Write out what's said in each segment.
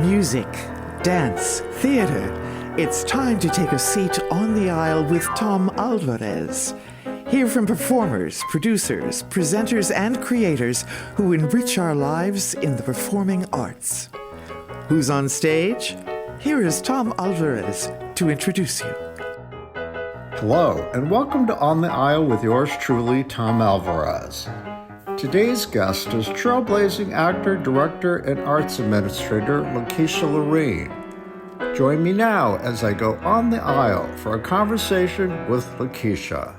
Music, dance, theater. It's time to take a seat on the aisle with Tom Alvarez. Hear from performers, producers, presenters, and creators who enrich our lives in the performing arts. Who's on stage? Here is Tom Alvarez to introduce you. Hello, and welcome to On the Aisle with yours truly, Tom Alvarez. Today's guest is trailblazing actor, director, and arts administrator LaKesha Lorene. Join me now as I go on the aisle for a conversation with LaKesha.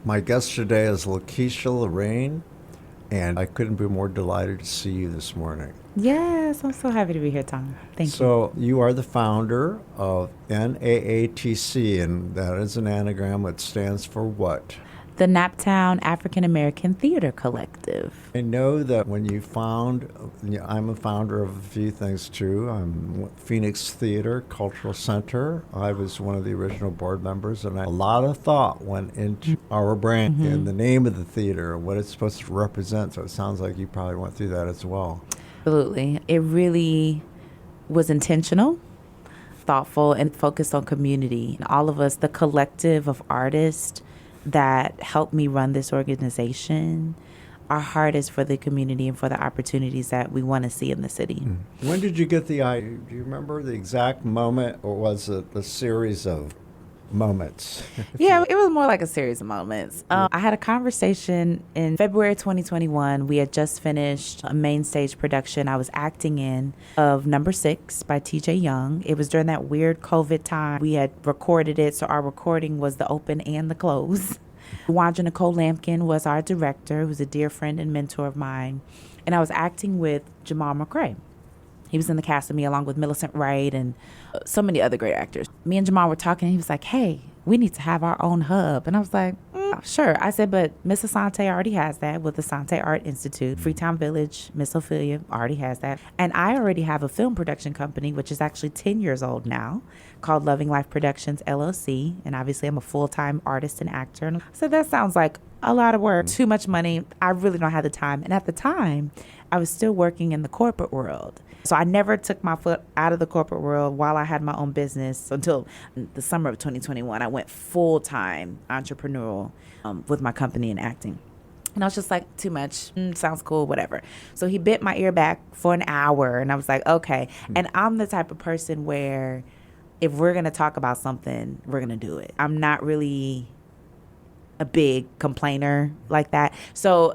My guest today is LaKesha Lorene, and I couldn't be more delighted to see you this morning. Yes, I'm so happy to be here, Tom. Thank you. So you are the founder of NAATC, and that is an anagram that stands for what? The Naptown African American Theater Collective. I know that when you I'm a founder of a few things too. I'm Phoenix Theater Cultural Center. I was one of the original board members, and a lot of thought went into our brand and the name of the theater and what it's supposed to represent. So it sounds like you probably went through that as well. Absolutely. It really was intentional, thoughtful, and focused on community. And all of us, the collective of artists that helped me run this organization, our heart is for the community and for the opportunities that we want to see in the city. When did you get the idea? Do you remember the exact moment, or was it a series of moments? Yeah, it was more like a series of moments. I had a conversation in February 2021. We had just finished a main stage production I was acting in of Number 6 by T.J. Young. It was during that weird COVID time. We had recorded it, so our recording was the open and the close. Wanja Nicole Lampkin was our director, who's a dear friend and mentor of mine. And I was acting with Jamal McRae. He was in the cast with me along with Millicent Wright and so many other great actors. Me and Jamal were talking, and he was like, hey, we need to have our own hub. And I was like, sure. I said, but Miss Asante already has that with the Asante Art Institute. Freetown Village, Miss Ophelia already has that. And I already have a film production company, which is actually 10 years old now, called Loving Life Productions, LLC. And obviously I'm a full-time artist and actor. And I said, that sounds like a lot of work, too much money. I really don't have the time. And at the time, I was still working in the corporate world. So I never took my foot out of the corporate world while I had my own business until the summer of 2021. I went full-time entrepreneurial with my company in acting. And I was just like, too much, sounds cool, whatever. So he bit my ear back for an hour, and I was like, okay. And I'm the type of person where if we're going to talk about something, we're going to do it. I'm not really a big complainer like that. So,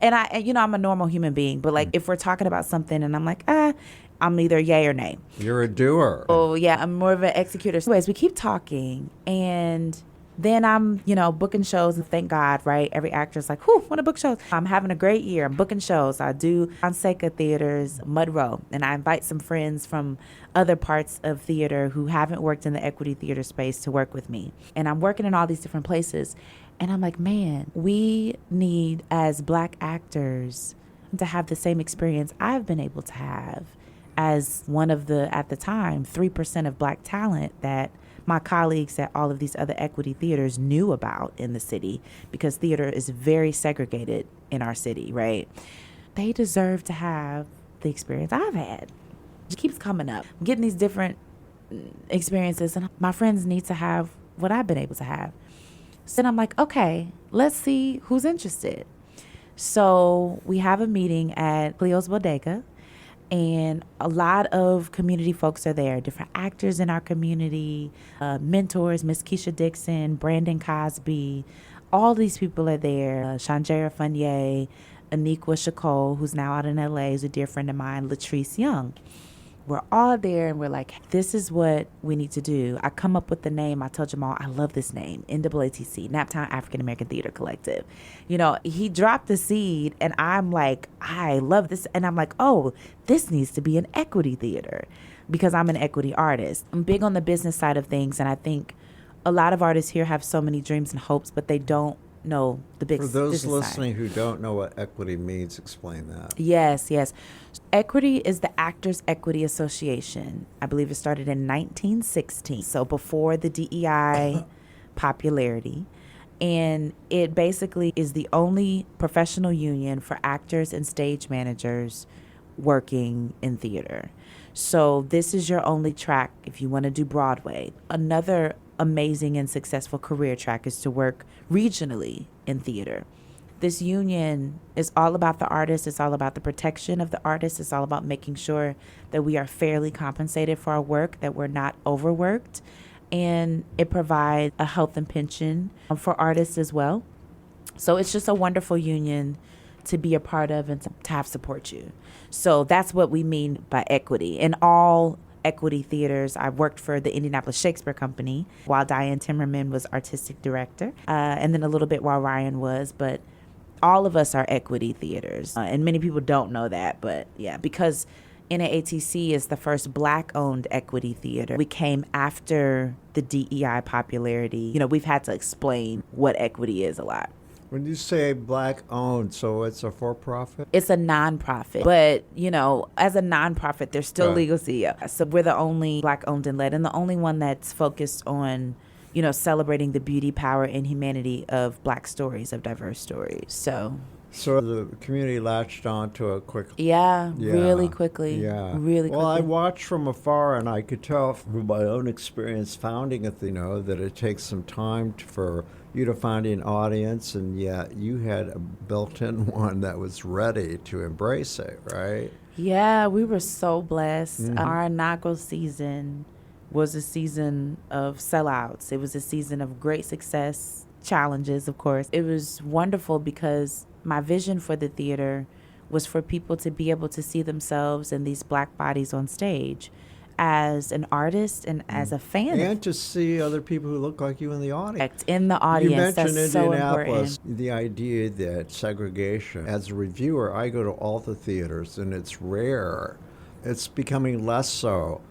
and I'm a normal human being, but like if we're talking about something and I'm like, I'm either yay or nay. You're a doer. Oh yeah, I'm more of an executor. So anyways, we keep talking, and then I'm, booking shows, and thank God, right? Every actor's like, whew, want to book shows. I'm having a great year. I'm booking shows. I do Fonseca Theaters, Mud Row, and I invite some friends from other parts of theater who haven't worked in the equity theater space to work with me. And I'm working in all these different places. And I'm like, man, we need, as Black actors, to have the same experience I've been able to have as one of the, at the time, 3% of Black talent that my colleagues at all of these other equity theaters knew about in the city, because theater is very segregated in our city, right? They deserve to have the experience I've had. It keeps coming up. I'm getting these different experiences, and my friends need to have what I've been able to have. So then I'm like, okay, let's see who's interested. So we have a meeting at Cleo's Bodega, and a lot of community folks are there, different actors in our community, mentors, Miss Keisha Dixon, Brandon Cosby, all these people are there. Shanjera Funyeh, Aniqua Shakol, who's now out in LA, is a dear friend of mine, Latrice Young. We're all there, and we're like, this is what we need to do. I come up with the name. I tell Jamal, I love this name, NAATC, Naptown African American Theater Collective. He dropped the seed, and I'm like, I love this. And I'm like, oh, this needs to be an equity theater, because I'm an equity artist. I'm big on the business side of things, and I think a lot of artists here have so many dreams and hopes, but they don't know the big business side. For those listening who don't know what equity means, explain that. Yes. Equity is the Actors Equity Association. I believe it started in 1916, so before the DEI popularity. And it basically is the only professional union for actors and stage managers working in theater. So this is your only track if you want to do Broadway. Another amazing and successful career track is to work regionally in theater. This union is all about the artist. It's all about the protection of the artist. It's all about making sure that we are fairly compensated for our work, that we're not overworked. And it provides a health and pension for artists as well. So it's just a wonderful union to be a part of and to have support you. So that's what we mean by equity. In all equity theaters, I worked for the Indianapolis Shakespeare Company while Diane Timmerman was artistic director, and then a little bit while Ryan was, but all of us are equity theaters. And many people don't know that, but yeah, because NAATC is the first Black-owned equity theater. We came after the DEI popularity. You know, we've had to explain what equity is a lot. When you say Black-owned, so it's a for-profit? It's a nonprofit, but, you know, as a nonprofit, there's still legal CEO. So we're the only Black-owned and led, and the only one that's focused on, you know, celebrating the beauty, power, and humanity of Black stories, of diverse stories. So the community latched on to it quickly. Yeah, really quickly. Yeah. Really quickly. Well, I watched from afar, and I could tell from my own experience founding it, you know, that it takes some time for you to find an audience, and yet you had a built-in one that was ready to embrace it, right? Yeah, we were so blessed. Mm-hmm. Our inaugural season was a season of sellouts. It was a season of great success, challenges, of course. It was wonderful because my vision for the theater was for people to be able to see themselves in these Black bodies on stage as an artist and as a fan. And to see other people who look like you in the audience. In the audience, you mentioned that's Indianapolis, so important. The idea that segregation, as a reviewer, I go to all the theaters and it's rare. It's becoming less so.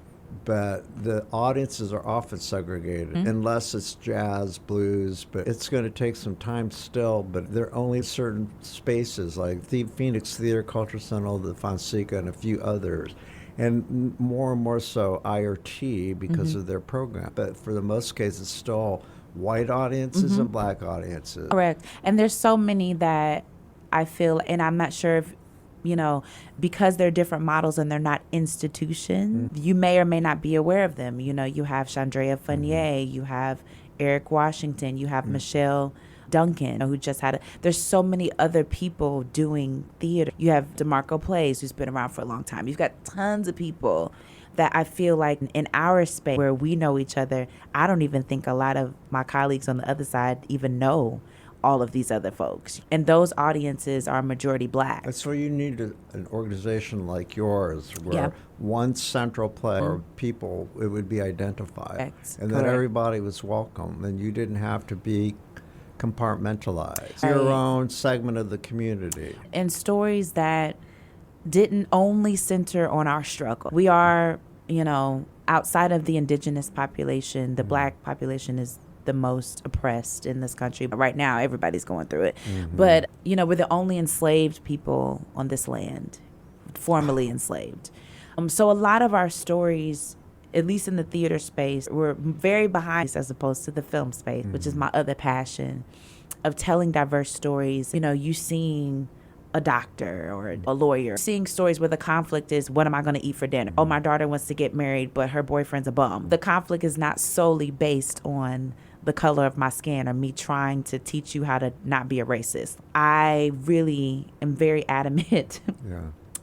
But the audiences are often segregated, unless it's jazz, blues, but it's going to take some time still, but there are only certain spaces like the Phoenix Theater, Cultural Center, the Fonseca, and a few others, and more so IRT because of their program. But for the most cases, still white audiences and Black audiences. Correct. And there's so many that I feel, and I'm not sure if, you know, because they're different models and they're not institutions, you may or may not be aware of them. You know, you have Chandrea Fournier, you have Eric Washington, you have Michelle Duncan, who just had there's so many other people doing theater. You have DeMarco Plays, who's been around for a long time. You've got tons of people that I feel like in our space where we know each other, I don't even think a lot of my colleagues on the other side even know all of these other folks. And those audiences are majority Black. That's why you need an organization like yours where one central place for people, it would be identified. Correct. And that everybody was welcome and you didn't have to be compartmentalized. Right. Your own segment of the community. And stories that didn't only center on our struggle. We are, you know, outside of the indigenous population, the Black population is the most oppressed in this country. Right now, everybody's going through it. But, you know, we're the only enslaved people on this land, formerly enslaved. So a lot of our stories, at least in the theater space, were very behind as opposed to the film space, which is my other passion of telling diverse stories. You know, you seeing a doctor or a lawyer, seeing stories where the conflict is, what am I going to eat for dinner? Oh, my daughter wants to get married, but her boyfriend's a bum. The conflict is not solely based on the color of my skin or me trying to teach you how to not be a racist. I really am very adamant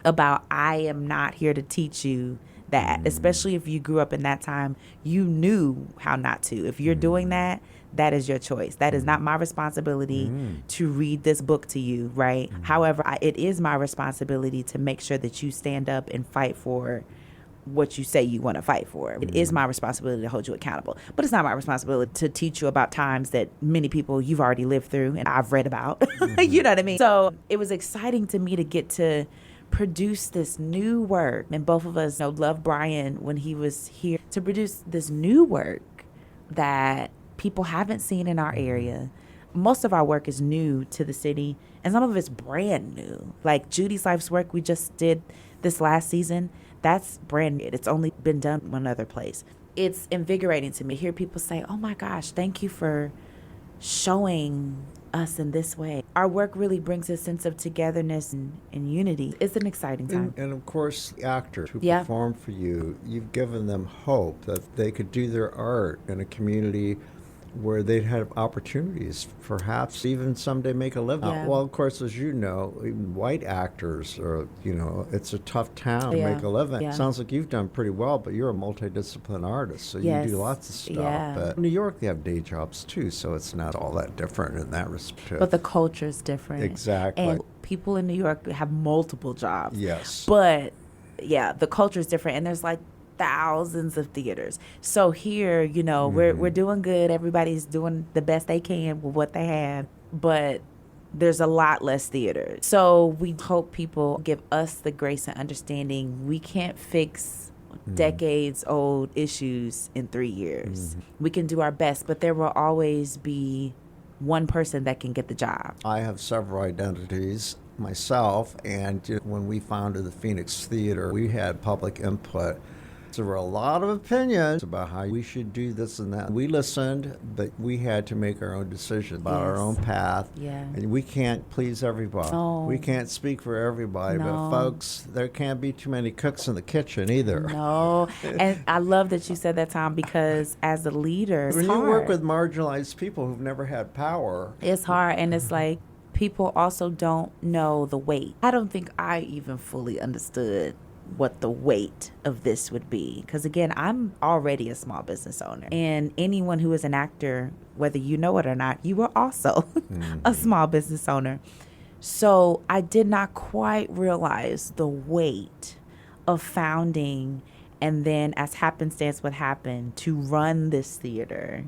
about I am not here to teach you that, especially if you grew up in that time, you knew how not to. If you're doing that, that is your choice. That is not my responsibility to read this book to you, right? However, it is my responsibility to make sure that you stand up and fight for what you say you want to fight for. It is my responsibility to hold you accountable, but it's not my responsibility to teach you about times that many people you've already lived through and I've read about. You know what I mean? So it was exciting to me to get to produce this new work, and both of us, you know, loved Brian when he was here, to produce this new work that people haven't seen in our area. Most of our work is new to the city, and some of it's brand new. Like Judy's Life's Work we just did this last season, that's brand new. It's only been done one other place. It's invigorating to me. Hear people say, oh my gosh, thank you for showing us in this way. Our work really brings a sense of togetherness and unity. It's an exciting time. And of course, the actors who Yeah. perform for you, you've given them hope that they could do their art in a community where they'd have opportunities, perhaps even someday make a living. Yeah. Well, of course, as you know, even white actors are, it's a tough town to Yeah. make a living. Yeah. Sounds like you've done pretty well, but you're a multidisciplinary artist, so Yes. you do lots of stuff. Yeah. But in New York, they have day jobs too, so it's not all that different in that respect. But the culture is different. Exactly. And people in New York have multiple jobs. Yes. But yeah, the culture is different. And there's like thousands of theaters. So here, we're doing good. Everybody's doing the best they can with what they have. But there's a lot less theaters. So we hope people give us the grace and understanding. We can't fix decades old issues in 3 years. We can do our best, but there will always be one person that can get the job. I have several identities myself, and when we founded the Phoenix Theater, we had public input. There were a lot of opinions about how we should do this and that. We listened, but we had to make our own decisions about our Yes. own path. Yeah. And we can't please everybody. No. We can't speak for everybody. No. But folks, there can't be too many cooks in the kitchen either. No. And I love that you said that, Tom, because as a leader, it's When hard. you work with marginalized people who've never had power, It's hard, and it's like people also don't know the weight. I don't think I even fully understood what the weight of this would be. Because again, I'm already a small business owner. And anyone who is an actor, whether you know it or not, you are also a small business owner. So I did not quite realize the weight of founding, and then as happenstance would happen, to run this theater.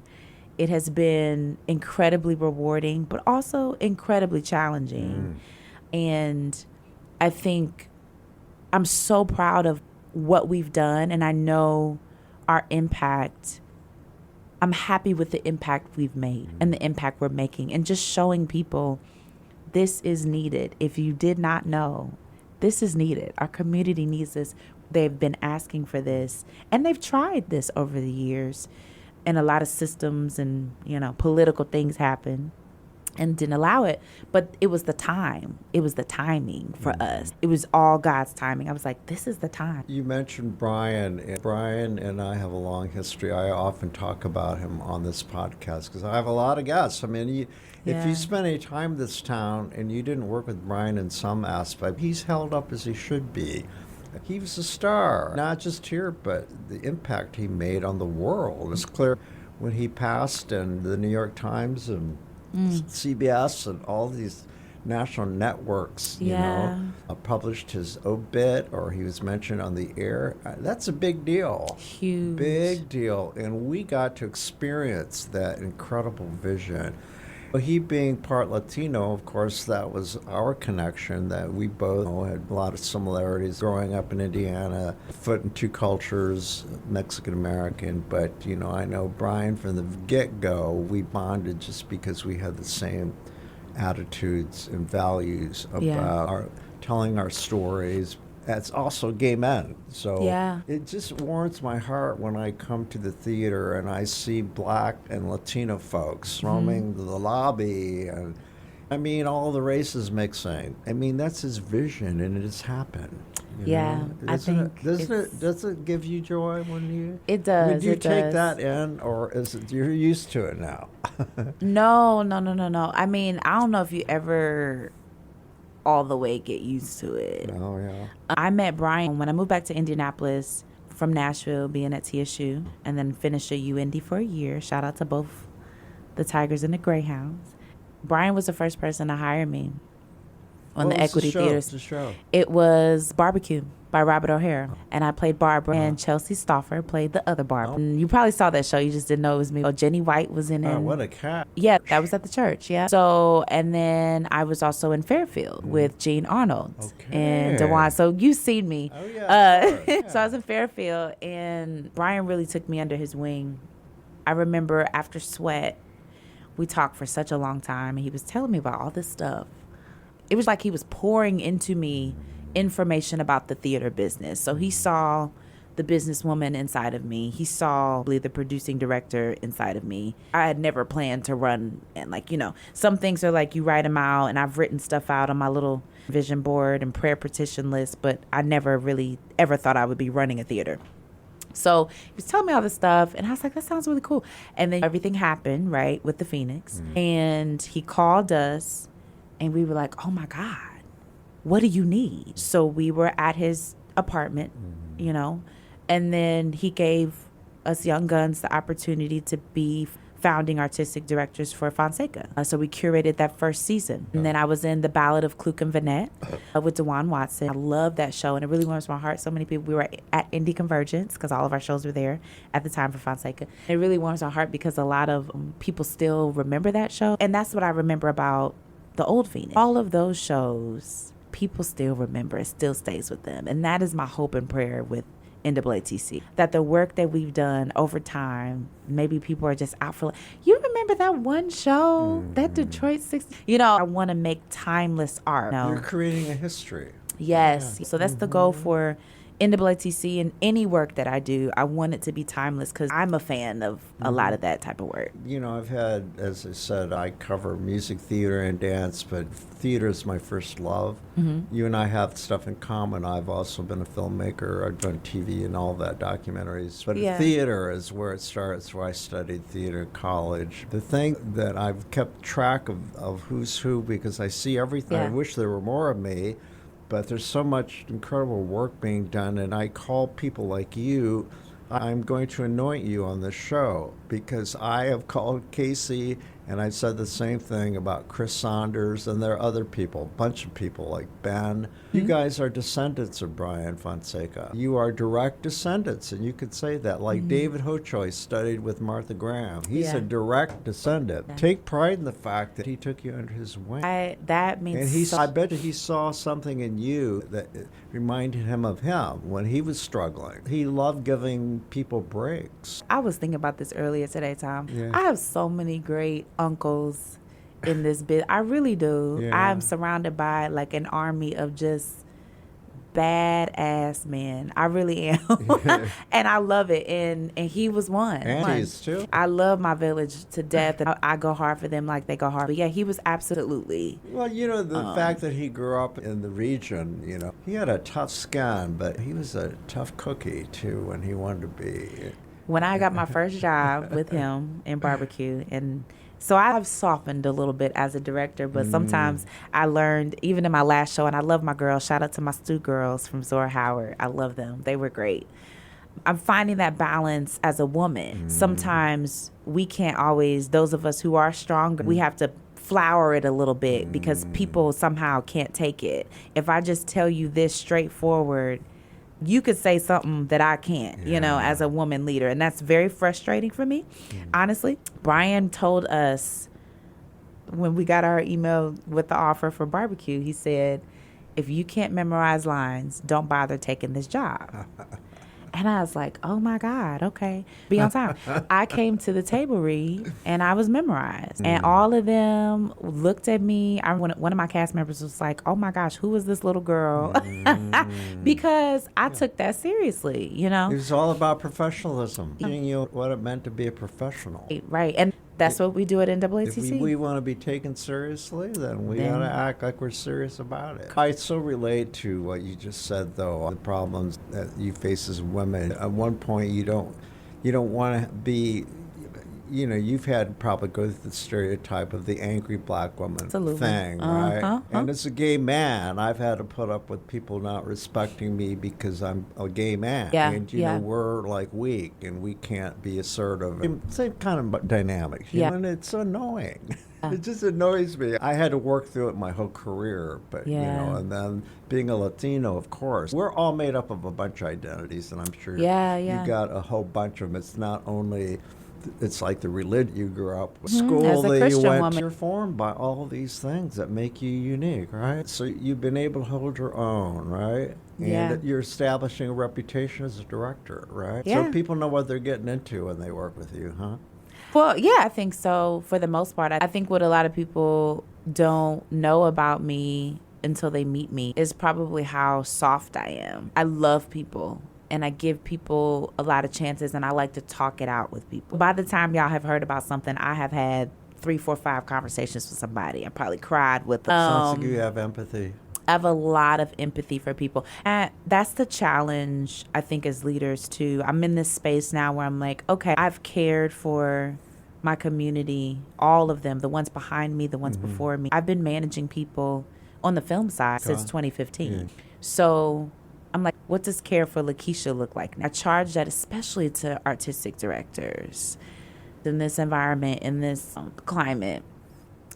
It has been incredibly rewarding, but also incredibly challenging. And I think I'm so proud of what we've done, and I know our impact. I'm happy with the impact we've made and the impact we're making, and just showing people this is needed. If you did not know, this is needed. Our community needs this. They've been asking for this, and they've tried this over the years, and a lot of systems and political things happen and didn't allow it. But it was the time. It was the timing for us. It was all God's timing. I was like, this is the time. you mentioned Brian. And Brian and I have a long history. I often talk about him on this podcast because I have a lot of guests. I mean, if Yeah. you spend any time in this town and you didn't work with Brian in some aspect, he's held up as he should be. He was a star, not just here, but the impact he made on the world is clear when he passed, and the New York Times and CBS and all these national networks, Yeah. published his obit, or he was mentioned on the air. That's a big deal. Huge. Big deal. And we got to experience that incredible vision. But he being part Latino, of course, that was our connection, that we both had a lot of similarities growing up in Indiana, foot in two cultures, Mexican-American. But, I know Brian from the get-go, we bonded just because we had the same attitudes and values about Yeah. telling our stories. That's also gay men. So Yeah. it just warms my heart when I come to the theater and I see Black and Latino folks roaming the lobby, and all the races mixing. That's his vision, and it has happened. Yeah, I think Does it give you joy when you? It does. Would you it take does. that in, or is it you're used to it now? No. I don't know if you ever all the way get used to it. Oh yeah. I met Brian when I moved back to Indianapolis from Nashville, being at TSU, and then finished at UIndy for a year. Shout out to both the Tigers and the Greyhounds. Brian was the first person to hire me on What the was Equity show? Theater. What's the show? It was Barbecue by Robert O'Hara, and I played Barbara, and Chelsea Stauffer played the other Barbara. And you probably saw that show, you just didn't know it was me. Oh, Jenny White was in it. Oh, what a cat. Yeah, that was at the church, yeah. So, and then I was also in Fairfield with Gene Arnold and Okay. DeWan. So you've seen me. Oh, yeah, sure. So I was in Fairfield, and Brian really took me under his wing. I remember after Sweat, we talked for such a long time, and he was telling me about all this stuff. It was like he was pouring into me information about the theater business. So he saw the businesswoman inside of me. He saw the producing director inside of me. I had never planned to run, and like, you know, some things are like you write them out, and I've written stuff out on my little vision board and prayer petition list, but I never really ever thought I would be running a theater. So he was telling me all this stuff, and I was like, that sounds really cool. And then everything happened, right, with the Phoenix. And he called us, and we were like, oh my God, what do you need? So we were at his apartment, you know, and then he gave us young guns the opportunity to be founding artistic directors for Fonseca. So we curated that first season. And then I was in The Ballad of Kluke and Vanette with DeJuan Watson. I love that show, and it really warms my heart. So many people, we were at Indie Convergence because all of our shows were there at the time for Fonseca. It really warms my heart because a lot of people still remember that show. And that's what I remember about the old Phoenix. All of those shows, people still remember. It still stays with them. And that is my hope and prayer with NAATC, that the work that we've done over time, maybe people are just out for, you remember that one show, that Detroit 60? You know, I want to make timeless art. You're creating a history. Yes. Yeah. So that's the goal for NAATC, and any work that I do, I want it to be timeless because I'm a fan of a lot of that type of work. You know, I've had, as I said, I cover music, theater, and dance, but theater is my first love. You and I have stuff in common. I've also been a filmmaker. I've done TV and all that, documentaries. But theater is where it starts, where I studied theater in college. The thing that I've kept track of who's who, because I see everything. I wish there were more of me. But there's so much incredible work being done, and I call people like you. I'm going to anoint you on this show because I have called Casey, and I said the same thing about Chris Saunders, and there are other people, a bunch of people like Ben. You guys are descendants of Brian Fonseca. You are direct descendants, and you could say that. Like David Hochoy studied with Martha Graham. He's a direct descendant. Take pride in the fact that he took you under his wing. That means And I bet he saw something in you that reminded him of him when he was struggling. He loved giving people breaks. I was thinking about this earlier today, Tom. I have so many great uncles in this bit. I really do. I'm surrounded by like an army of just badass men. I really am. And I love it. And he was one. Aunties too. I love my village to death. And I go hard for them like they go hard. But yeah, he was absolutely. Well, you know, the fact that he grew up in the region, you know, he had a tough skin, but he was a tough cookie too when he wanted to be. When I got my first job with him in barbecue, and so I've softened a little bit as a director, but sometimes I learned, even in my last show, and I love my girls. Shout out to my Stu girls from Zora Howard. I love them. They were great. I'm finding that balance as a woman. Sometimes we can't always, those of us who are stronger, we have to flower it a little bit because people somehow can't take it. If I just tell you this straightforward, you could say something that I can't, you know, as a woman leader. And that's very frustrating for me, honestly. Brian told us when we got our email with the offer for barbecue, he said, if you can't memorize lines, don't bother taking this job. And I was like, oh my God, okay. Be on time. I came to the table read and I was memorized. And all of them looked at me. One of my cast members was like, oh my gosh, who is this little girl? Because I took that seriously, you know? It was all about professionalism, teaching you what it meant to be a professional. Right. And that's what we do at NAATC. If we want to be taken seriously, then we got to act like we're serious about it. I so relate to what you just said, though, the problems that you face as women. At one point, you don't want to be, you know, you've had probably go through the stereotype of the angry black woman thing, right? And as a gay man, I've had to put up with people not respecting me because I'm a gay man. And, you know, we're like weak and we can't be assertive. Same kind of dynamic, you know, and it's annoying. It just annoys me. I had to work through it my whole career, but, you know, and then being a Latino, of course. We're all made up of a bunch of identities, and I'm sure you got a whole bunch of them. It's not only... It's like the religion you grew up with, school that you went to. You're formed by all these things that make you unique, right? So you've been able to hold your own, right? And you're establishing a reputation as a director, right? So people know what they're getting into when they work with you, huh? Well, yeah, I think so for the most part. I think what a lot of people don't know about me until they meet me is probably how soft I am. I love people. and I give people a lot of chances, and I like to talk it out with people. By the time y'all have heard about something, I have had 3, 4, 5 conversations with somebody. I probably cried with them. Sounds like you have empathy. I have a lot of empathy for people. And that's the challenge, I think, as leaders, too. I'm in this space now where I'm like, okay, I've cared for my community, all of them, the ones behind me, the ones before me. I've been managing people on the film side since 2015. Yeah. So I'm like, what does care for LaKesha look like? I charge that especially to artistic directors in this environment, in this climate.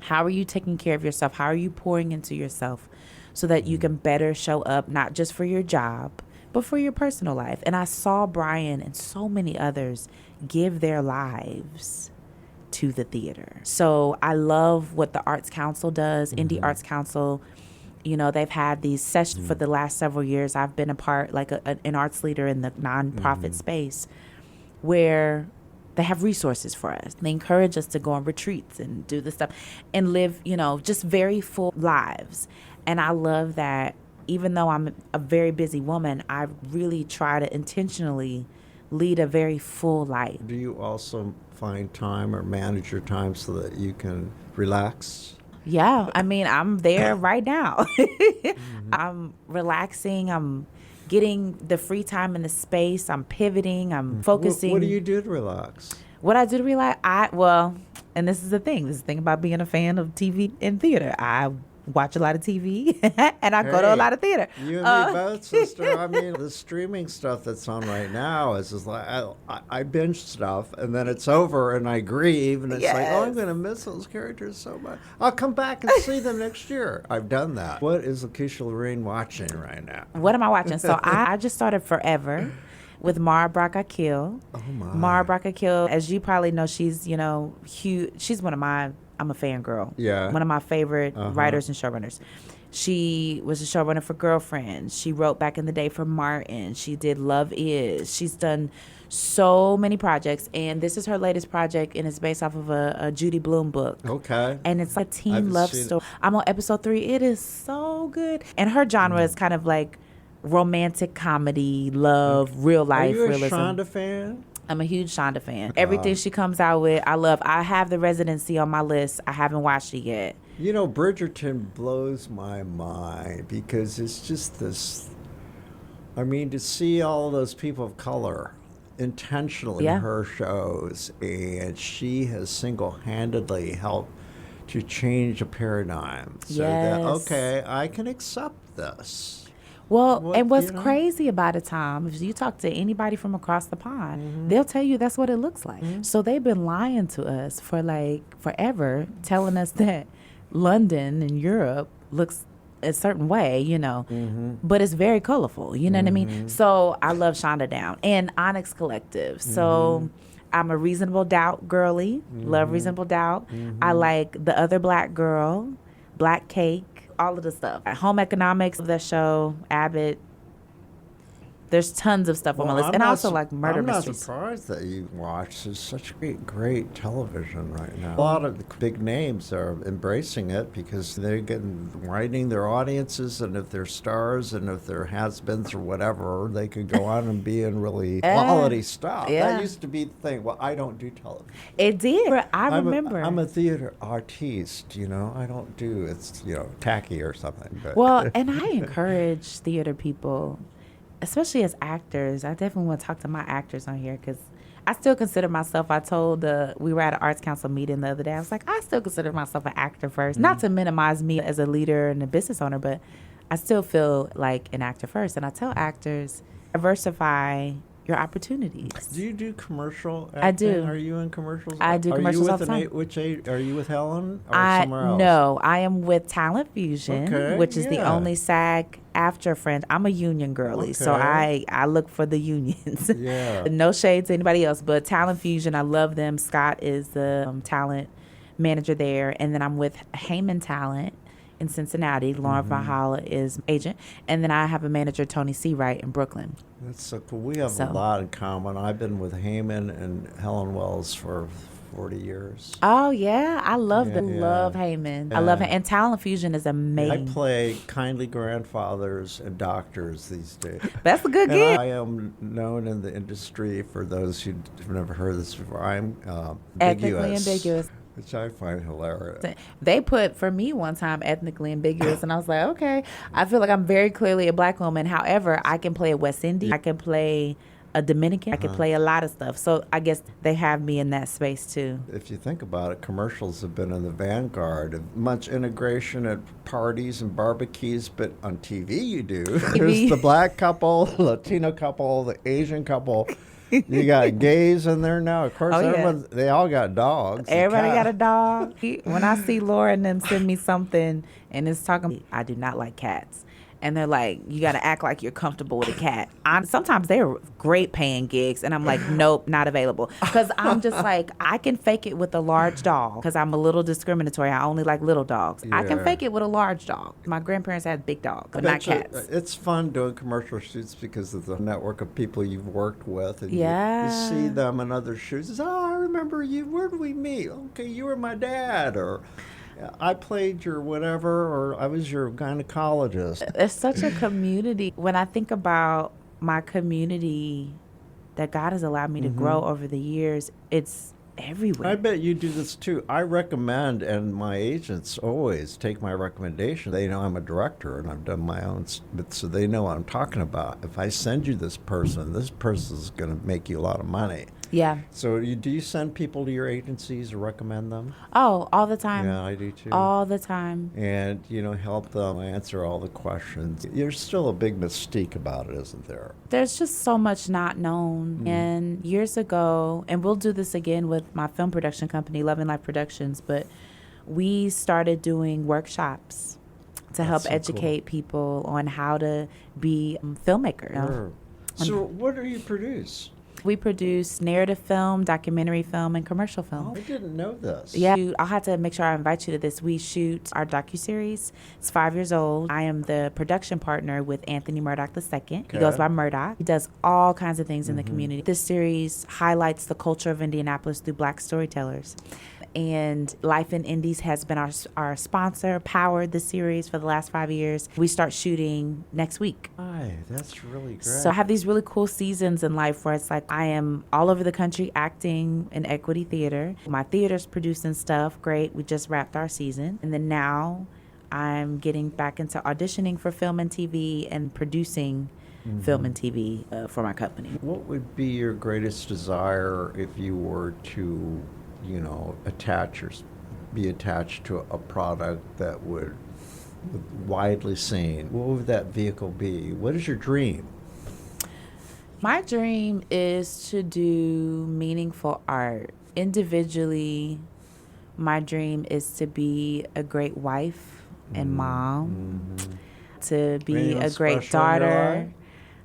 How are you taking care of yourself? How are you pouring into yourself so that you can better show up, not just for your job, but for your personal life? And I saw Brian and so many others give their lives to the theater. So I love what the Arts Council does, Indie Arts Council. You know, they've had these sessions for the last several years. I've been a part, like an arts leader in the nonprofit space, where they have resources for us. They encourage us to go on retreats and do this stuff and live, you know, just very full lives. And I love that even though I'm a very busy woman, I really try to intentionally lead a very full life. Do you also find time or manage your time so that you can relax? Yeah, I mean, I'm there right now. I'm relaxing. I'm getting the free time in the space. I'm pivoting. I'm focusing. What do you do to relax? What I do to relax? And this is the thing. This is the thing about being a fan of TV and theater. I watch a lot of TV and I go to a lot of theater. You and me both, sister. I mean, the streaming stuff that's on right now is just like I binge stuff and then it's over and I grieve and it's like, oh, I'm going to miss those characters so much. I'll come back and see them next year. I've done that. What is LaKesha Lorene watching right now? What am I watching? So I just started Forever with Mara Brock-Akil. Oh, my. Mara Brock-Akil, as you probably know, she's, you know, huge. She's one of my, I'm a fangirl. Yeah. One of my favorite writers and showrunners. She was a showrunner for Girlfriend. She wrote back in the day for Martin. She did Love Is. She's done so many projects, and this is her latest project, and it's based off of a Judy Blume book. Okay. And it's like a teen love story. I'm on episode 3. It is so good. And her genre is kind of like romantic comedy, love, real life realism. Are you a Shonda fan? I'm a huge Shonda fan. Everything she comes out with, I love. I have The Residency on my list. I haven't watched it yet. You know, Bridgerton blows my mind because it's just this, I mean, to see all those people of color intentionally in her shows, and she has single-handedly helped to change a paradigm so that, okay, I can accept this. Well, and what's crazy about it, Tom, if you talk to anybody from across the pond, they'll tell you that's what it looks like. So they've been lying to us for like forever, telling us that London and Europe looks a certain way, you know, but it's very colorful, you know what I mean? So I love Shonda Down and Onyx Collective. So I'm a Reasonable Doubt girly, love Reasonable Doubt. I like The Other Black Girl, Black Cake, all of the stuff. Home Economics, the show, Abbott. There's tons of stuff on my list. And I also like murder mysteries. I'm not surprised that you watch. There's such great television right now. A lot of the big names are embracing it because they're widening their audiences, and if they're stars and if they're has-beens or whatever, they could go on and be in really quality stuff. That used to be the thing. Well, I don't do television. It did. I remember. I'm a theater artiste, you know. I don't do, it's, you know, tacky or something. But. Well, and I encourage theater people, especially as actors. I definitely want to talk to my actors on here because I still consider myself, I told, we were at an Arts Council meeting the other day. I was like, I still consider myself an actor first. Not to minimize me as a leader and a business owner, but I still feel like an actor first. And I tell actors, diversify your opportunities. Do you do commercial acting? I do. Are you in commercials? I do commercials all the time. Are you with Helen or somewhere else? No, I am with Talent Fusion, which is the only SAG-AFTRA friend. I'm a union girly, so I look for the unions. Yeah. No shade to anybody else, but Talent Fusion, I love them. Scott is the talent manager there, and then I'm with Heyman Talent in Cincinnati. Lauren Valhalla is agent, and then I have a manager, Tony Seawright, in Brooklyn. That's so cool. We have a lot in common. I've been with Heyman and Helen Wells for 40 years. Oh yeah, I love Yeah. love Heyman. I love him, and Talent Fusion is I amazing. play kindly grandfathers and doctors these days. That's a good And gig. I am known in the industry, for those who've never heard this before, I'm Ethnically ambiguous. which I find hilarious. They put for me one time ethnically ambiguous, and I was like, okay. I feel like I'm very clearly a black woman. However, I can play a West Indian. I can play a Dominican. I can play a lot of stuff. So I guess they have me in that space too. If you think about it, commercials have been in the vanguard of much integration at parties and barbecues, but on TV you do. There's the black couple, the Latino couple, the Asian couple. You got gays in there now. Of course, they all got dogs. Everybody got a dog. When I see Laura and them send me something and it's talking, I do not like cats. And they're like, you got to act like you're comfortable with a cat. Sometimes they're great paying gigs, and I'm like, nope, not available. Because I'm just like, I can fake it with a large dog, because I'm a little discriminatory. I only like little dogs. I can fake it with a large dog. My grandparents had big dogs, but not cats. It's fun doing commercial shoots because of the network of people you've worked with. And you see them in other shoots. Oh, I remember you. Where did we meet? Okay, you were my dad. Or I played your whatever, or I was your gynecologist. It's such a community. When I think about my community that God has allowed me to grow over the years, it's everywhere. I bet you do this too. I recommend, and my agents always take my recommendation. They know I'm a director and I've done my own, so they know what I'm talking about. If I send you this person is going to make you a lot of money. Yeah. So do you send people to your agencies or recommend them? Oh, all the time. Yeah, I do too. All the time. And, help them answer all the questions. There's still a big mystique about it, isn't there? There's just so much not known. And years ago, and we'll do this again with my film production company, Love and Life Productions, but we started doing workshops to help educate people on how to be a filmmaker. Sure. So what do you produce? We produce narrative film, documentary film, and commercial film. Oh, I didn't know this. Yeah, I'll have to make sure I invite you to this. We shoot our docuseries. It's 5 years old. I am the production partner with Anthony Murdoch II. Okay. He goes by Murdoch. He does all kinds of things in the community. This series highlights the culture of Indianapolis through Black storytellers. And Life in Indies has been our sponsor, powered the series for the last 5 years. We start shooting next week. Hi, that's really great. So I have these really cool seasons in life where it's like I am all over the country acting in Equity Theater. My theater's producing stuff. Great. We just wrapped our season. And then now I'm getting back into auditioning for film and TV and producing film and TV for my company. What would be your greatest desire if you were to be attached to a product that would widely seen? What would that vehicle be? What is your dream? My dream is to do meaningful art. Individually, my dream is to be a great wife and mom, to be a great daughter.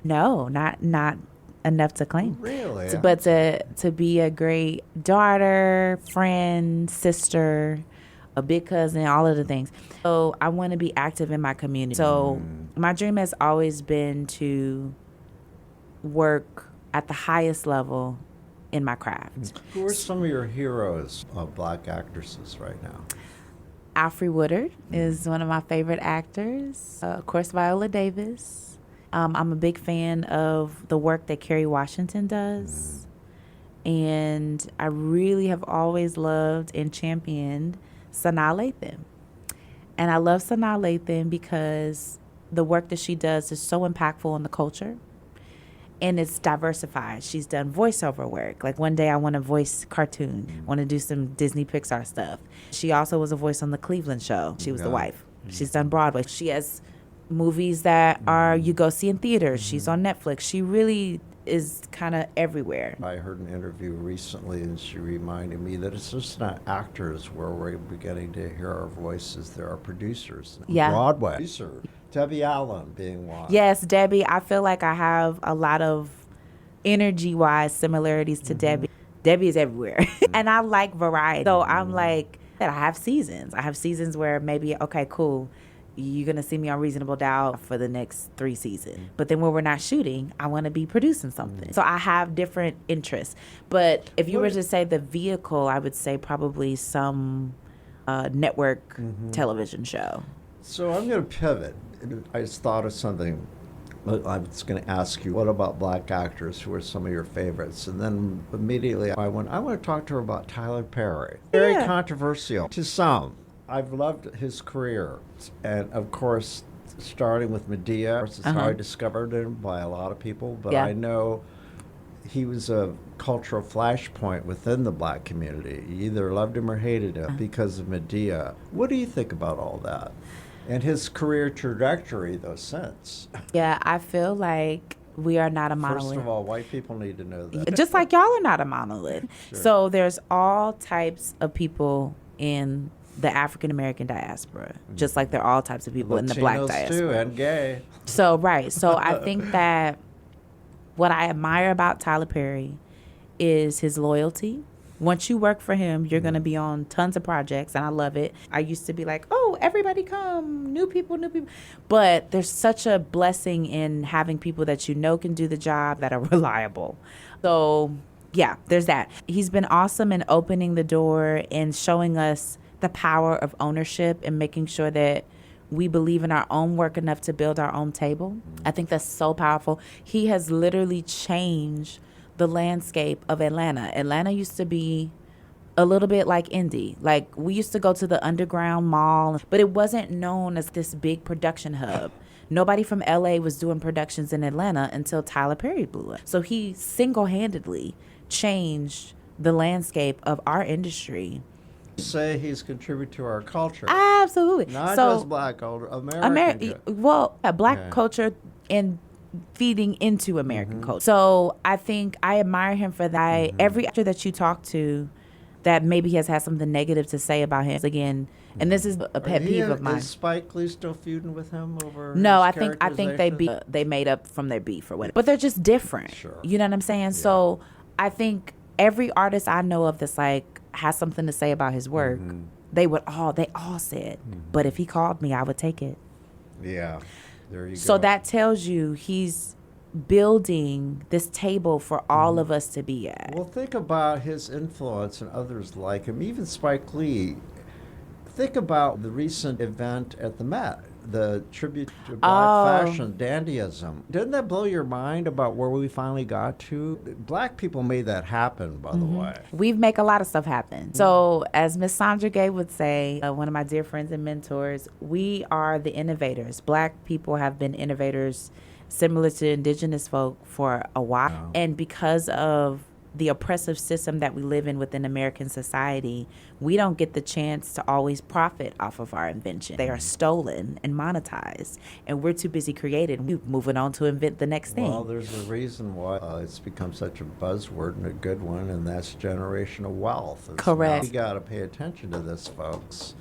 No, not enough to claim. Really? But to be a great daughter, friend, sister, a big cousin, all of the things. So I want to be active in my community. So my dream has always been to work at the highest level in my craft. Who are some of your heroes of Black actresses right now? Alfre Woodard is one of my favorite actors. Of course, Viola Davis. I'm a big fan of the work that Kerry Washington does. And I really have always loved and championed Sanaa Lathan. And I love Sanaa Lathan because the work that she does is so impactful in the culture. And it's diversified. She's done voiceover work. Like one day I want to voice cartoon, want to do some Disney Pixar stuff. She also was a voice on the Cleveland show. She was the wife. She's done Broadway. She has movies that are you go see in theaters. She's on Netflix. She really is kind of everywhere. I heard an interview recently and she reminded me that it's just not actors where we're beginning to hear our voices. There are producers. Yeah. Broadway. Producer. Debbie Allen being one. Yes, Debbie. I feel like I have a lot of energy-wise similarities to Debbie. Debbie is everywhere. And I like variety. So I'm like, I have seasons. I have seasons where maybe, okay, cool. you're going to see me on Reasonable Doubt for the next 3 seasons. But then when we're not shooting, I want to be producing something. So I have different interests. But if you were to say the vehicle, I would say probably some network television show. So I'm going to pivot. I just thought of something. I was going to ask you, what about black actors who are some of your favorites? And then immediately I want to talk to her about Tyler Perry. Very controversial to some. I've loved his career. And of course, starting with Medea, it's how I discovered him by a lot of people. But I know he was a cultural flashpoint within the black community. You either loved him or hated him because of Medea. What do you think about all that? And his career trajectory, though, since. Yeah, I feel like we are not a monolith. First of all, white people need to know that. Just like y'all are not a monolith. Sure. So there's all types of people in the African American diaspora, just like there are all types of people in the black diaspora. Too, and gay. So, right. So I think that what I admire about Tyler Perry is his loyalty. Once you work for him, you're going to be on tons of projects, and I love it. I used to be like, oh, everybody come, new people. But there's such a blessing in having people that you know can do the job, that are reliable. So, yeah, there's that. He's been awesome in opening the door and showing us the power of ownership and making sure that we believe in our own work enough to build our own table. I think that's so powerful. He has literally changed the landscape of Atlanta. Atlanta used to be a little bit like Indy. Like, we used to go to the underground mall, but it wasn't known as this big production hub. Nobody from LA was doing productions in Atlanta until Tyler Perry blew up. So he single-handedly changed the landscape of our industry. Say he's contributed to our culture. Absolutely. Not just black culture, American. Black culture and feeding into American culture. So I think I admire him for that. Every actor that you talk to that maybe has had something negative to say about him, again, and this is a pet peeve of mine. Is Spike Lee still feuding with him over? No, I think they made up from their beef or whatever. But they're just different. Sure. You know what I'm saying? Yeah. So I think every artist I know of that's like has something to say about his work, they all said, but if he called me, I would take it. Yeah. There you go. So that tells you he's building this table for all of us to be at. Well, think about his influence and others like him, even Spike Lee. Think about the recent event at the Met, the tribute to black fashion, dandyism. Didn't that blow your mind about where we finally got to? Black people made that happen, by the way. We make a lot of stuff happen. So as Miss Sandra Gay would say, one of my dear friends and mentors, we are the innovators. Black people have been innovators similar to indigenous folk for a while. Wow. And because of the oppressive system that we live in within American society, we don't get the chance to always profit off of our invention. They are stolen and monetized, and we're too busy creating. We're moving on to invent the next thing. Well, there's a reason why it's become such a buzzword and a good one, and that's generational wealth. Correct. We got to pay attention to this, folks.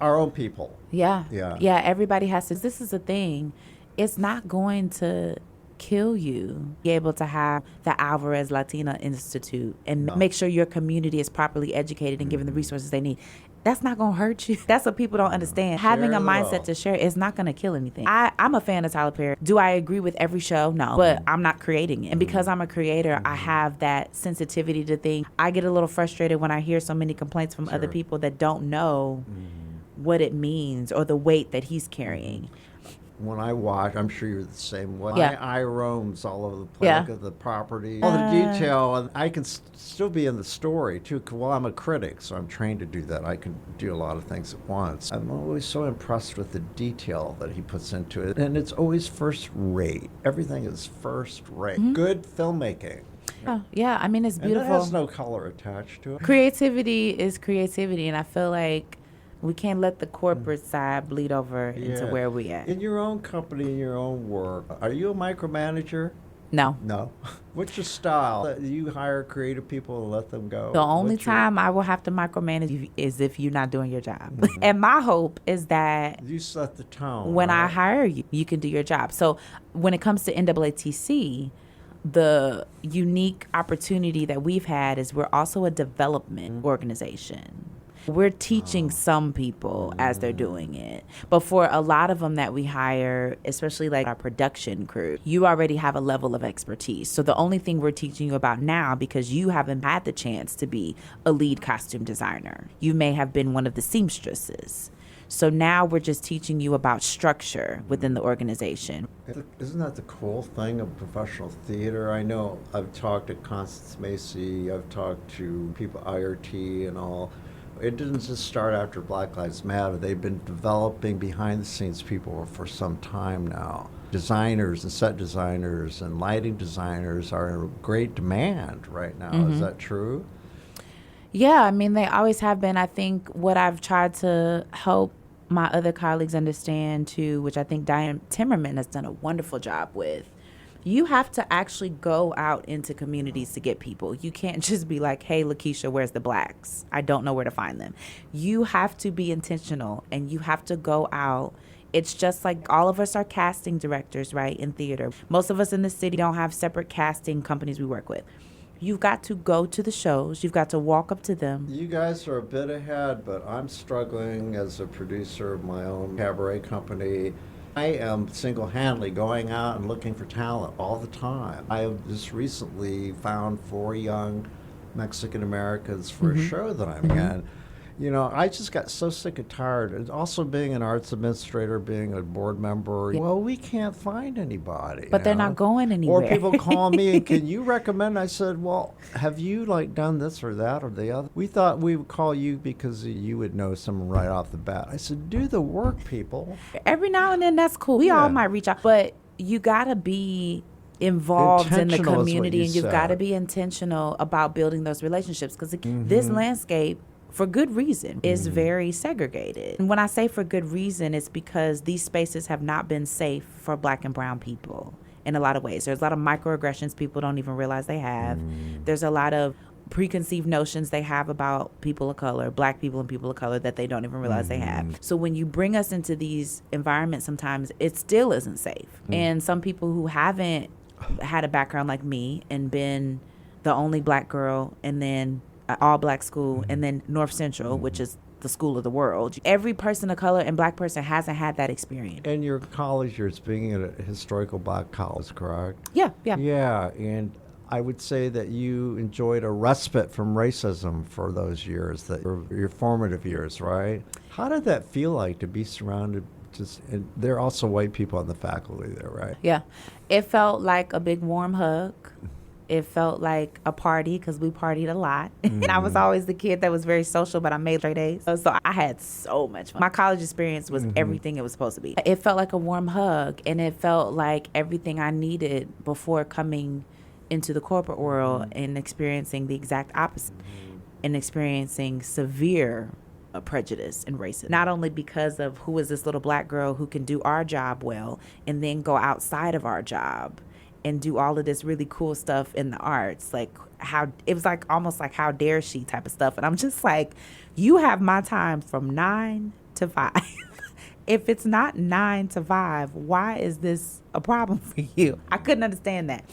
Our own people. Yeah. Everybody has to. This is the thing. It's not going to kill you. Be able to have the Alvarez Latina Institute and make sure your community is properly educated and given the resources they need. That's not going to hurt you. That's what people don't understand. Having a mindset to share is not going to kill anything. I'm a fan of Tyler Perry. Do I agree with every show? No. But I'm not creating it. And because I'm a creator, I have that sensitivity to things. I get a little frustrated when I hear so many complaints from other people that don't know what it means or the weight that he's carrying. When I watch, I'm sure you're the same way. Yeah. I roams all over the place, look at the property, all the detail, and I can still be in the story, too. Well, I'm a critic, so I'm trained to do that. I can do a lot of things at once. I'm always so impressed with the detail that he puts into it, and it's always first rate. Everything is first rate. Good filmmaking. Oh, yeah, I mean, it's beautiful. And it has no color attached to it. Creativity is creativity, and I feel like we can't let the corporate side bleed over into where we at. In your own company, in your own work, are you a micromanager? No. What's your style? Do you hire creative people and let them go? The only time I will have to micromanage you is if you're not doing your job. And my hope is that you set the tone. When I hire you, you can do your job. So when it comes to NAATC, the unique opportunity that we've had is we're also a development organization. We're teaching some people as they're doing it. But for a lot of them that we hire, especially like our production crew, you already have a level of expertise. So the only thing we're teaching you about now, because you haven't had the chance to be a lead costume designer, you may have been one of the seamstresses. So now we're just teaching you about structure within the organization. Isn't that the cool thing of professional theater? I know I've talked to Constance Macy, I've talked to people IRT and all. It didn't just start after Black Lives Matter. They've been developing behind the scenes people for some time now. Designers and set designers and lighting designers are in great demand right now. Is that true? Yeah, I mean, they always have been. I think what I've tried to help my other colleagues understand too, which I think Diane Timmerman has done a wonderful job with, you have to actually go out into communities to get people. You can't just be like, hey, LaKesha, where's the blacks? I don't know where to find them. You have to be intentional and you have to go out. It's just like all of us are casting directors, right, in theater. Most of us in the city don't have separate casting companies we work with. You've got to go to the shows. You've got to walk up to them. You guys are a bit ahead, but I'm struggling as a producer of my own cabaret company. I am single-handedly going out and looking for talent all the time. I have just recently found 4 young Mexican Americans for a show that I'm in. You know, I just got so sick and tired. And also being an arts administrator, being a board member, well, we can't find anybody. But they're not going anywhere. Or people call me, can you recommend? I said, well, have you like done this or that or the other? We thought we would call you because you would know someone right off the bat. I said, do the work, people. Every now and then, that's cool. We all might reach out. But you got to be involved in the community, and you've got to be intentional about building those relationships, because this landscape, for good reason, is very segregated. And when I say for good reason, it's because these spaces have not been safe for Black and brown people in a lot of ways. There's a lot of microaggressions people don't even realize they have. There's a lot of preconceived notions they have about people of color, Black people and people of color, that they don't even realize they have. So when you bring us into these environments, sometimes it still isn't safe. And some people who haven't had a background like me and been the only Black girl and then all Black school and then North Central, which is the school of the world. Every person of color and Black person hasn't had that experience. And your college years, being at a historical Black college, correct? Yeah. Yeah, and I would say that you enjoyed a respite from racism for those years, that your formative years, right? How did that feel like to be surrounded? And there are also white people on the faculty there, right? Yeah. It felt like a big warm hug. It felt like a party because we partied a lot. And I was always the kid that was very social, but I made straight A's. So I had so much fun. My college experience was everything it was supposed to be. It felt like a warm hug, and it felt like everything I needed before coming into the corporate world and experiencing the exact opposite and experiencing severe prejudice and racism. Not only because of who is this little Black girl who can do our job well and then go outside of our job and do all of this really cool stuff in the arts, like how it was like almost like how dare she type of stuff. And I'm just like, you have my time from 9 to 5. If it's not 9 to 5, why is this a problem for you? I couldn't understand that.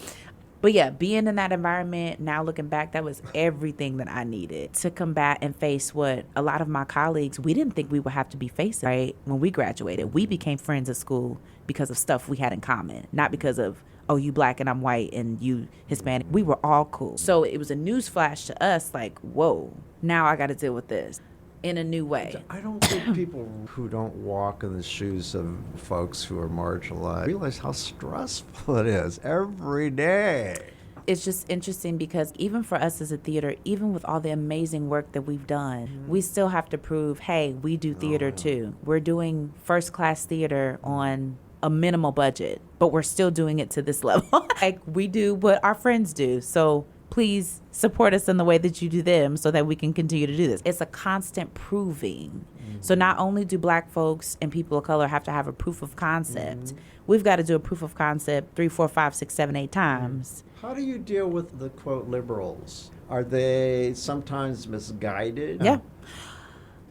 But yeah, being in that environment, now looking back, that was everything that I needed to combat and face what a lot of my colleagues, we didn't think we would have to be facing, right? When we graduated, we became friends at school because of stuff we had in common, not because of, oh, you Black and I'm white and you Hispanic. We were all cool. So it was a news flash to us, like, whoa, now I got to deal with this in a new way. I don't think people who don't walk in the shoes of folks who are marginalized realize how stressful it is every day. It's just interesting because even for us as a theater, even with all the amazing work that we've done, we still have to prove, hey, we do theater too. We're doing first-class theater on a minimal budget, but we're still doing it to this level. Like, we do what our friends do. So please support us in the way that you do them so that we can continue to do this. It's a constant proving. So not only do Black folks and people of color have to have a proof of concept, we've got to do a proof of concept 3, 4, 5, 6, 7, 8 times. How do you deal with the, quote, liberals? Are they sometimes misguided? Yeah.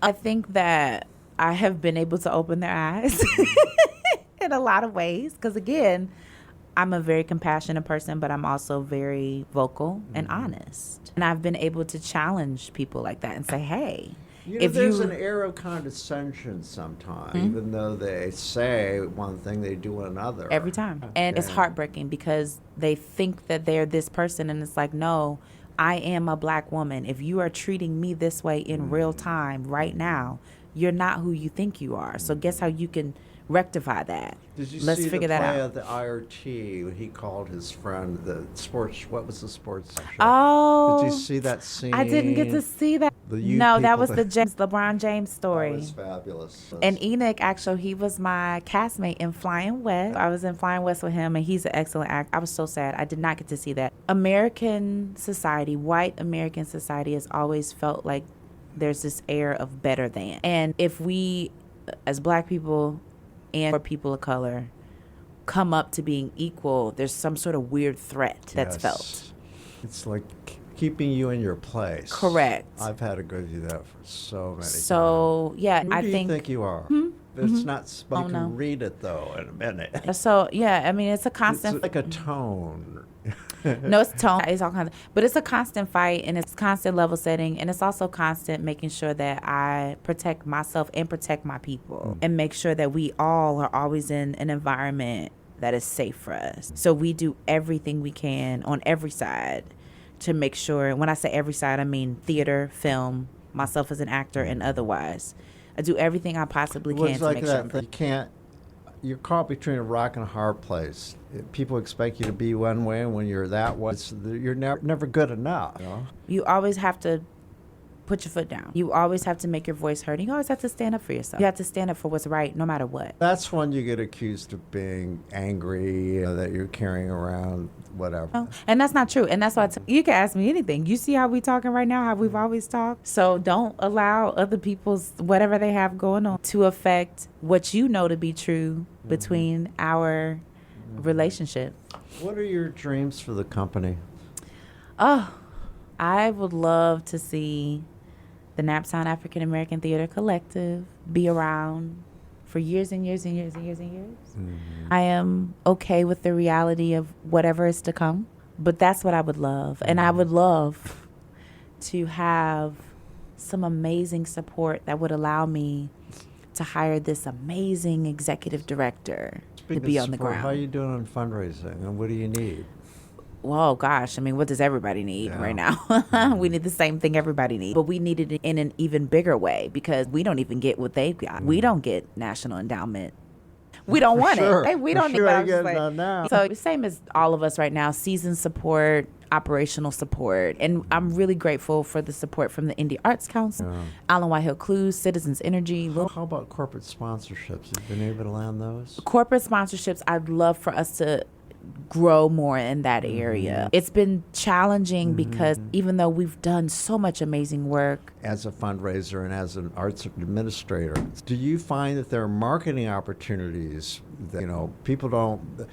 I think that I have been able to open their eyes in a lot of ways. Because again, I'm a very compassionate person, but I'm also very vocal and honest. And I've been able to challenge people like that and say, hey, There's an air of condescension sometimes, even though they say one thing, they do another. Every time. And it's heartbreaking because they think that they're this person, and it's like, no, I am a black woman. If you are treating me this way in real time right now, you're not who you think you are. So guess how you can rectify that? Did you Let's see figure the that play out. of the IRT when he called his friend, what was the sports show? Oh. Did you see that scene? I didn't get to see that. The youth No, that people was the LeBron James story. That was fabulous. And Enoch, actually, he was my castmate in Flying West. I was in Flying West with him, and he's an excellent actor. I was so sad. I did not get to see that. American society, white American society, has always felt like there's this air of better than. And if we, as black people and for people of color, come up to being equal, there's some sort of weird threat that's felt. It's like keeping you in your place. Correct. I've had to go through that for so many times. So, yeah, Who I do think... you think you are? It's not... You can read it, though, in a minute. So, yeah, I mean, it's a constant... It's like a tone. No, it's tone. It's all kinds of... But it's a constant fight, and it's constant level setting, and it's also constant making sure that I protect myself and protect my people, and make sure that we all are always in an environment that is safe for us. So we do everything we can on every side to make sure, and when I say every side, I mean theater, film, myself as an actor, and otherwise. I do everything I possibly can to make sure. You can't... You're caught between a rock and a hard place. People expect you to be one way, and when you're that way, you're never good enough. You always have to put your foot down. You always have to make your voice heard. You always have to stand up for yourself. You have to stand up for what's right, no matter what. That's when you get accused of being angry, that you're carrying around whatever. Oh, and that's not true. And that's why you can ask me anything. You see how we talking right now, how we've always talked? So don't allow other people's whatever they have going on to affect what you know to be true between our relationship. What are your dreams for the company? Oh, I would love to see the Naptown African American Theater Collective be around for years and years and years and years and years. I am okay with the reality of whatever is to come, but that's what I would love. And I would love to have some amazing support that would allow me to hire this amazing executive director to be on the ground. How are you doing on fundraising, and what do you need? Well, gosh, I mean, what does everybody need right now? We need the same thing everybody needs, but we need it in an even bigger way because we don't even get what they've got. We don't get national endowment. We don't want it. Hey, we don't need it. Now. So same as all of us right now, season support, operational support. And I'm really grateful for the support from the Indie Arts Council, Allen Whitehill Clues, Citizens Energy. How about corporate sponsorships? Have you been able to land those? Corporate sponsorships, I'd love for us to grow more in that area. It's been challenging because even though we've done so much amazing work as a fundraiser and as an arts administrator, do you find that there are marketing opportunities that people don't,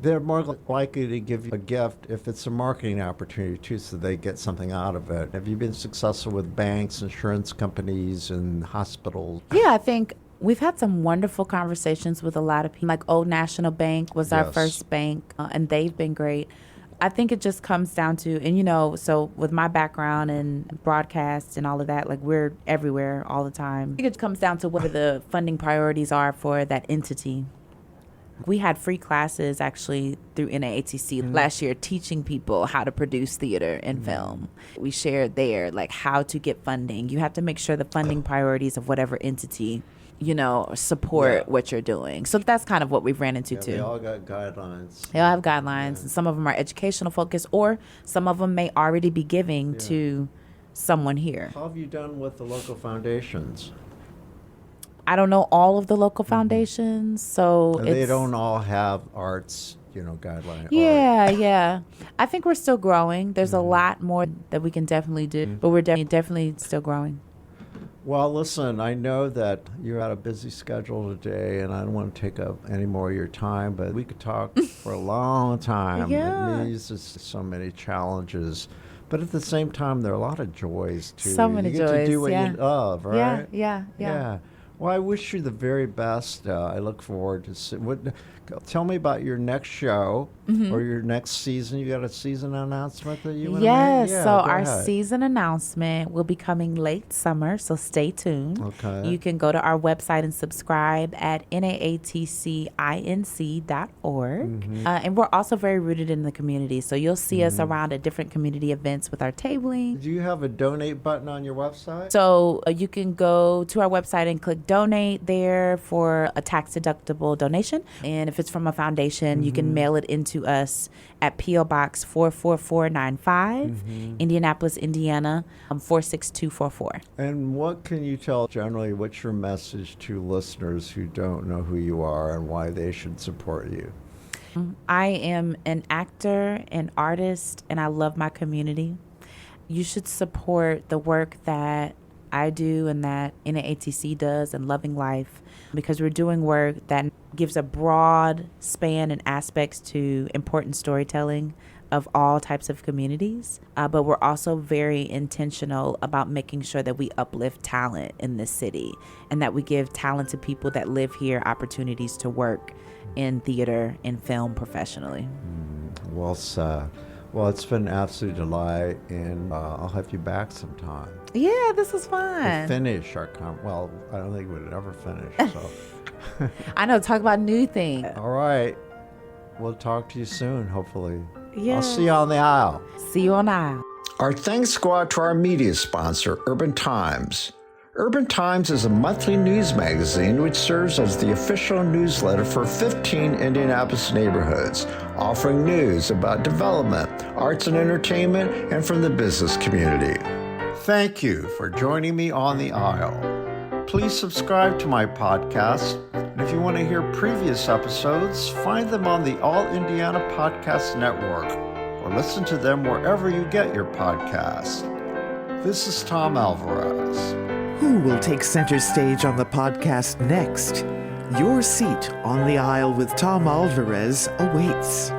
they're more likely to give you a gift if it's a marketing opportunity too, so they get something out of it? Have you been successful with banks, insurance companies, and hospitals? Yeah, I think we've had some wonderful conversations with a lot of people. Like Old National Bank was our first bank, and they've been great. I think it just comes down to, and so with my background in broadcast and all of that, like we're everywhere all the time. I think it comes down to what the funding priorities are for that entity. We had free classes actually through NAATC last year teaching people how to produce theater and film. We shared there like how to get funding. You have to make sure the funding priorities of whatever entity support what you're doing. So that's kind of what we've ran into too. They all got guidelines. They all have guidelines, and some of them are educational focused, or some of them may already be giving to someone here. How have you done with the local foundations? I don't know all of the local foundations, so they don't all have arts, guidelines. Yeah. I think we're still growing. There's a lot more that we can definitely do, but we're definitely still growing. Well, listen, I know that you're at a busy schedule today, and I don't want to take up any more of your time, but we could talk for a long time. Yeah. It means there's so many challenges, but at the same time, there are a lot of joys, too. So many joys. You get to do what you love, right? Yeah. Well, I wish you the very best. I look forward to Tell me about your next show or your next season. You got a season announcement that you want to Yes, make? Yeah, so go our ahead. season announcement will be coming late summer, so stay tuned. Okay. You can go to our website and subscribe at naatcinc.org. And we're also very rooted in the community, so you'll see us around at different community events with our tabling. Do you have a donate button on your website? So you can go to our website and click donate there for a tax deductible donation. And if it's from a foundation, you can mail it into us at P.O. Box 44495, Indianapolis, Indiana, 46244. And what can you tell generally, what's your message to listeners who don't know who you are and why they should support you? I am an actor, an artist, and I love my community. You should support the work that I do and that NAATC does and Loving Life, because we're doing work that gives a broad span and aspects to important storytelling of all types of communities. But we're also very intentional about making sure that we uplift talent in this city and that we give talented people that live here opportunities to work in theater and film professionally. Well said. Well, it's been an absolute delight, and I'll have you back sometime. Yeah, this was To fun. finish our well, I don't think we'd ever finish. So, I know, talk about new things. all right, we'll talk to you soon. Hopefully, Yeah. I'll see you on the aisle. See you on the aisle. Our thanks go out to our media sponsor, Urban Times. Urban Times is a monthly news magazine which serves as the official newsletter for 15 Indianapolis neighborhoods, offering news about development, arts and entertainment, and from the business community. Thank you for joining me on the aisle. Please subscribe to my podcast, and if you want to hear previous episodes, find them on the All Indiana Podcast Network, or listen to them wherever you get your podcasts. This is Tom Alvarez. Who will take center stage on the podcast next? Your seat on the aisle with Tom Alvarez awaits.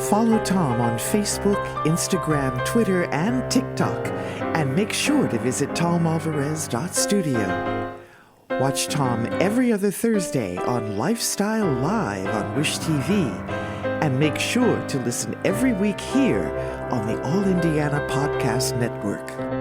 Follow Tom on Facebook, Instagram, Twitter, and TikTok, and make sure to visit tomalvarez.studio. Watch Tom every other Thursday on Lifestyle Live on Wish TV, and make sure to listen every week here on the All Indiana Podcast Network.